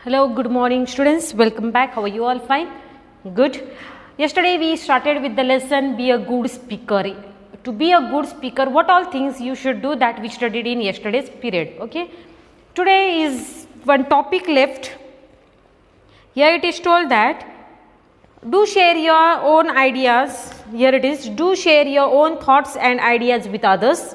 Hello, good morning students. Welcome back. How are you all? Fine? Good. Yesterday we started with the lesson be a good speaker. To be a good speaker, what all things you should do that we studied in yesterday's period. Okay. Today is one topic left. Here it is told that do share your own ideas. Here it is, do share your own thoughts and ideas with others.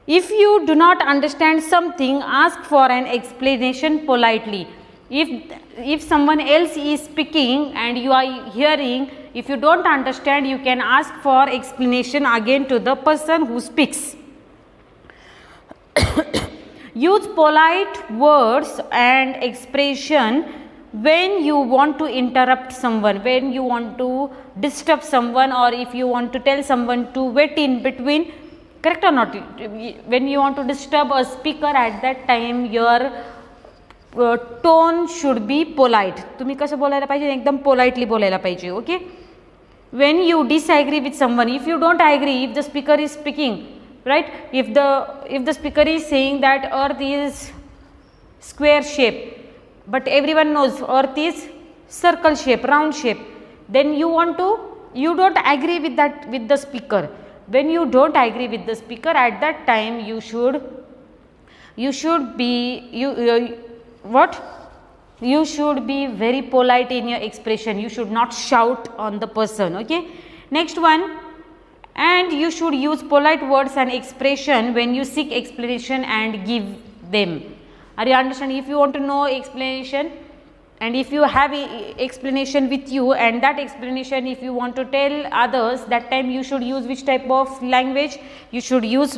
If you do not understand something, ask for an explanation politely. If someone else is speaking and you are hearing, if you don't understand, you can ask for explanation again to the person who speaks. Use polite words and expression when you want to interrupt someone, when you want to disturb someone, or if you want to tell someone to wait in between. Correct or not? When you want to disturb a speaker, at that time your tone should be polite. तुम्ही कसं बोलायला पाहिजे? एकदम politely बोलायला पाहिजे. Okay. When you disagree with someone, if you don't agree, if the speaker is speaking, right? If the speaker is saying that earth is square shape, but everyone knows earth is circle shape, round shape, then you don't agree with that, with the speaker. When you don't agree with the speaker, at that time you should be you should be very polite in your expression. You should not shout on the person. Okay. Next one, and you should use polite words and expression when you seek explanation and give them. Are you understanding? If you want to know explanation, and if you have explanation with you, and that explanation if you want to tell others, that time you should use which type of language? You should use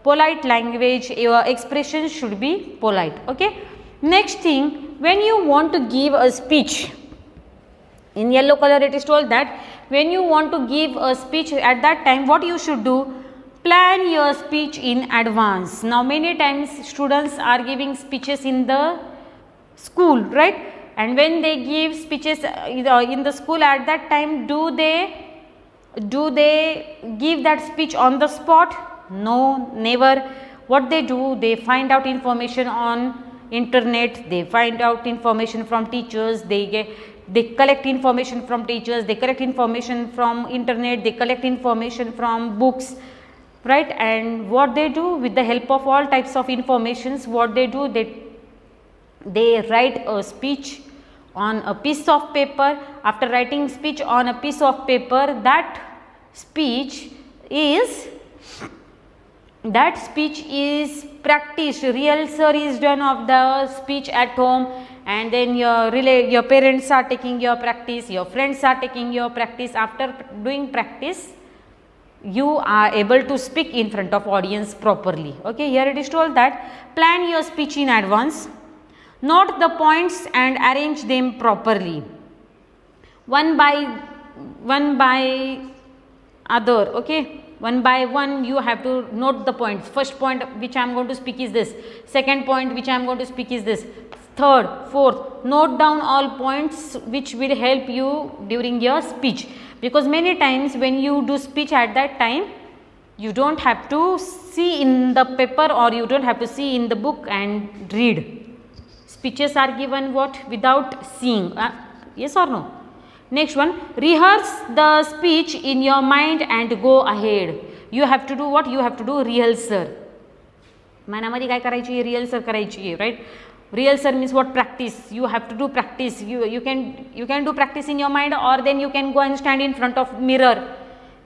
polite language. Your expression should be polite. Okay. Next thing, when you want to give a speech, in yellow color it is told that when you want to give a speech, at that time what you should do? Plan your speech in advance. Now many times students are giving speeches in the school, right? And when they give speeches in the school, at that time do they give that speech on the spot? No, never. What they do, they find out information on internet, they find out information from teachers, they collect information from teachers, they collect information from internet, they collect information from books, right? And what they do, with the help of all types of informations, what they do, they write a speech on a piece of paper. After writing speech on a piece of paper, that speech is practiced. Rehearsal is done of the speech at home, and then your parents are taking your practice, your friends are taking your practice. After doing practice, you are able to speak in front of audience properly. Okay, here it is told that plan your speech in advance, note the points and arrange them properly, one by other. Okay, one by one you have to note the points. First point which I am going to speak is this, second point which I am going to speak is this, third, fourth. Note down all points which will help you during your speech, because many times when you do speech, at that time you don't have to see in the paper, or you don't have to see in the book and read. Speeches are given without seeing. Yes or no? Next one, rehearse the speech in your mind and go ahead. You have to do what? You have to do rehearsal. मनामध्ये काय करायची? Rehearsal करायची, right? Rehearsal means what? Practice. You have to do practice. You can do practice in your mind, or then you can go and stand in front of mirror.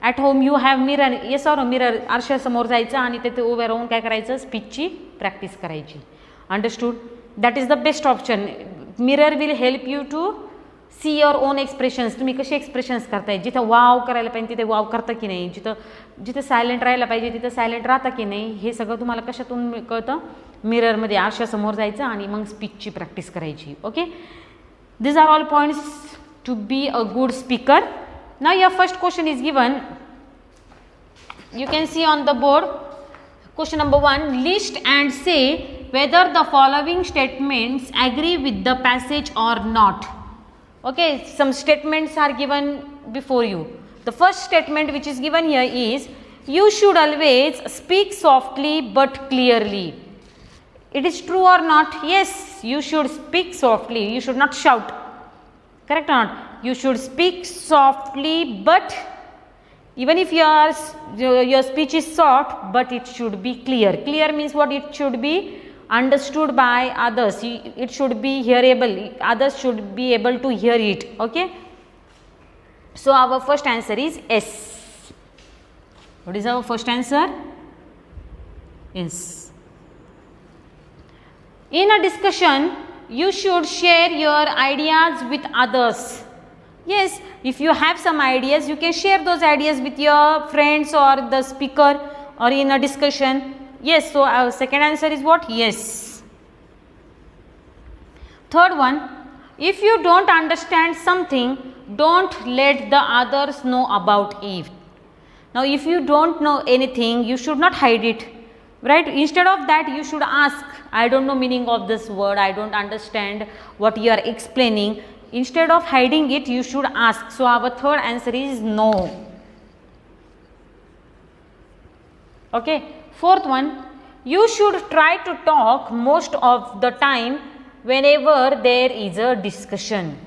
At home you have mirror. Yes or no? Mirror. आरशासमोर जायचं आणि तिथे उभे राहून काय करायचं? स्पीचची practice करायची. Understood? That is the best option. Mirror will help you to see your own expressions. तुम्ही कसे एक्सप्रेशन्स करताय? जिथं वाव करायला पाहिजे तिथे वाव करता की नाही, जिथं सायलेंट राहायला पाहिजे तिथं सायलेंट राहता की नाही, हे सगळं तुम्हाला कशातून कळतं? मिररमध्ये आरशासमोर जायचं आणि मग स्पीचची प्रॅक्टिस करायची. Okay, these are all points to be a good speaker. Now your first question is given. You can see on the board. Question number 1, list and say whether the following statements agree with the passage or not. Okay, some statements are given before you. The first statement which is given here is, you should always speak softly but clearly. It is true or not? Yes, you should speak softly. You should not shout. Correct or not? You should speak softly, but even if your speech is soft, but it should be clear. Clear means what? It should be understood by others. It should be hearable. Others should be able to hear it. Okay. So our first answer is S. What is our first answer? Yes. In a discussion, you should share your ideas with others. Yes, if you have some ideas, you can share those ideas with your friends or the speaker or in a discussion. Yes, so our second answer is what? Yes. Third one, if you don't understand something, don't let the others know about it. Now, if you don't know anything, you should not hide it, right? Instead of that, you should ask, I don't know meaning of this word, I don't understand what you are explaining. Instead of hiding it, you should ask. So our third answer is no. Okay. Fourth one, you should try to talk most of the time whenever there is a discussion.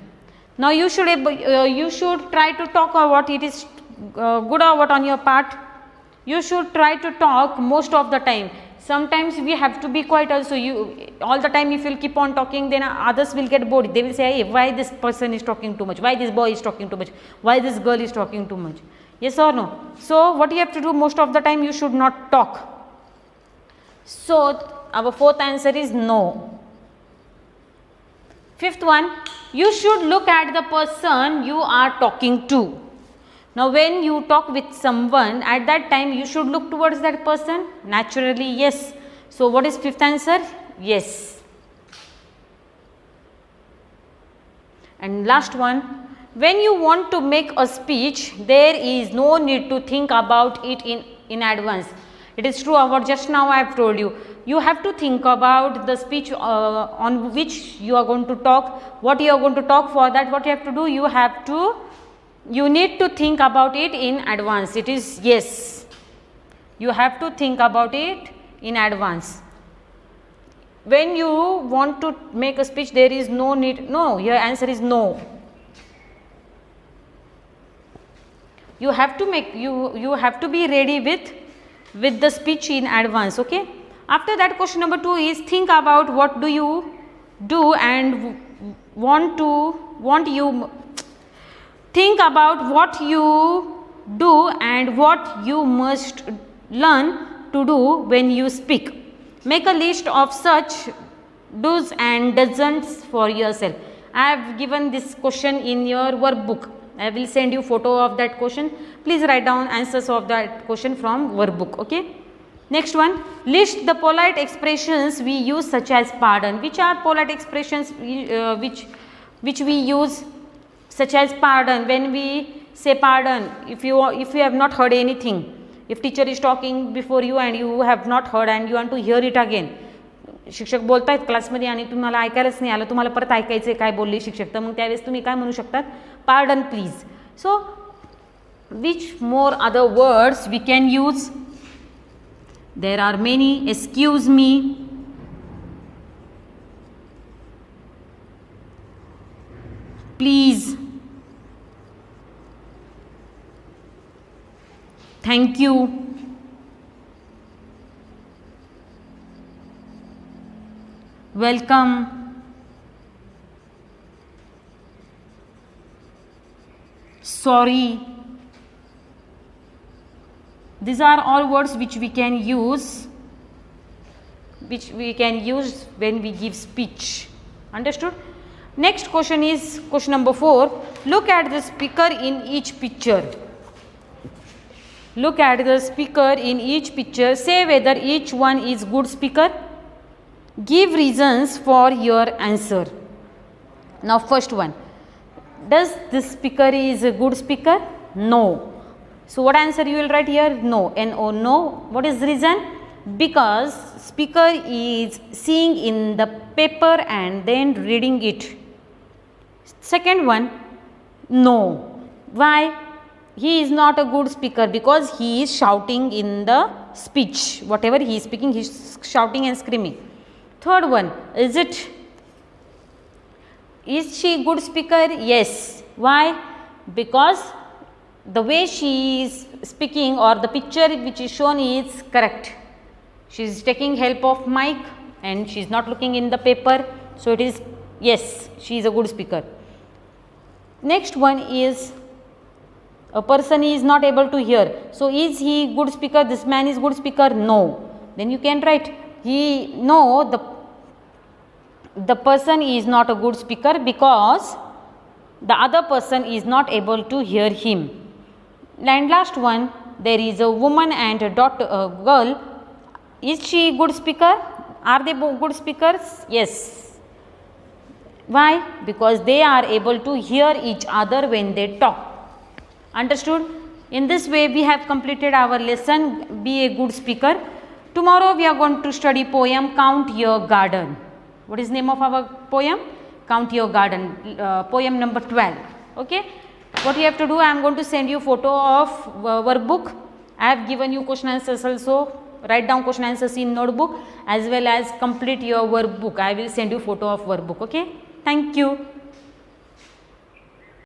Now you should try to talk or what it is good or what on your part. You should try to talk most of the time. Sometimes we have to be quiet also. All the time if you will keep on talking, then others will get bored. They will say, hey, why this person is talking too much? Why this boy is talking too much? Why this girl is talking too much? Yes or no? So what you have to do most of the time, you should not talk. So our fourth answer is no. Fifth one, you should look at the person you are talking to. Now when you talk with someone, at that time you should look towards that person. Naturally, yes. So what is fifth answer? Yes. And last one, when you want to make a speech, there is no need to think about it in advance. It is true what just now I have told you. You have to think about the speech on which you are going to talk, what you are going to talk. For that, what you have to do, you need to think about it in advance. It is yes. You have to think about it in advance. When you want to make a speech, there is no need. No, your answer is no. You have to make you have to be ready with the speech in advance. Okay. After that, question number 2 is think about what do you do and think about what you do and what you must learn to do when you speak. Make a list of such do's and doesn't for yourself. I have given this question in your workbook. I will send you photo of that question. Please write down answers of that question from workbook. Okay. Next one, list the polite expressions we use such as pardon. Which are polite expressions which we use such as pardon? When we say pardon, if you have not heard anything, if teacher is talking before you and you have not heard and you want to hear it again, शिक्षक बोलतायत क्लासमध्ये आणि तुम्हाला ऐकायलाच नाही आलं, तुम्हाला परत ऐकायचं काय बोलले शिक्षक, तर मग त्यावेळेस तुम्ही काय म्हणू शकतात? Pardon please. So which more other words we can use? There are many. Excuse me, please, thank you, welcome, sorry. These are all words which we can use when we give speech. Understood? Next question is question number 4. Look at the speaker in each picture. Look at the speaker in each picture. Say whether each one is good speaker. Give reasons for your answer. Now first one. Does this speaker is a good speaker? No. So what answer you will write here? No. N-O, no. What is the reason? Because speaker is seeing in the paper and then reading it. Second one, no. Why? He is not a good speaker because he is shouting in the speech. Whatever he is speaking, he is shouting and screaming. Third one, is she good speaker? Yes. Why? Because the way she is speaking or the picture which is shown is correct. She is taking help of mic and she is not looking in the paper. So it is yes, she is a good speaker. Next one is a person is not able to hear. So is he good speaker? This man is good speaker? No. Then you can write the person is not a good speaker because the other person is not able to hear him. And last one, there is a woman and a girl. Is she good speaker? Are they good speakers? Yes. Why? Because they are able to hear each other when they talk. Understood? In this way we have completed our lesson, be a good speaker. Tomorrow we are going to study poem Count Your Garden. What is name of our poem? Count Your Garden, poem number 12. Okay. What you have to do, I am going to send you photo of workbook. I have given you question answers also. Write down question answers in notebook as well as complete your workbook. I will send you photo of workbook. Okay. Thank you.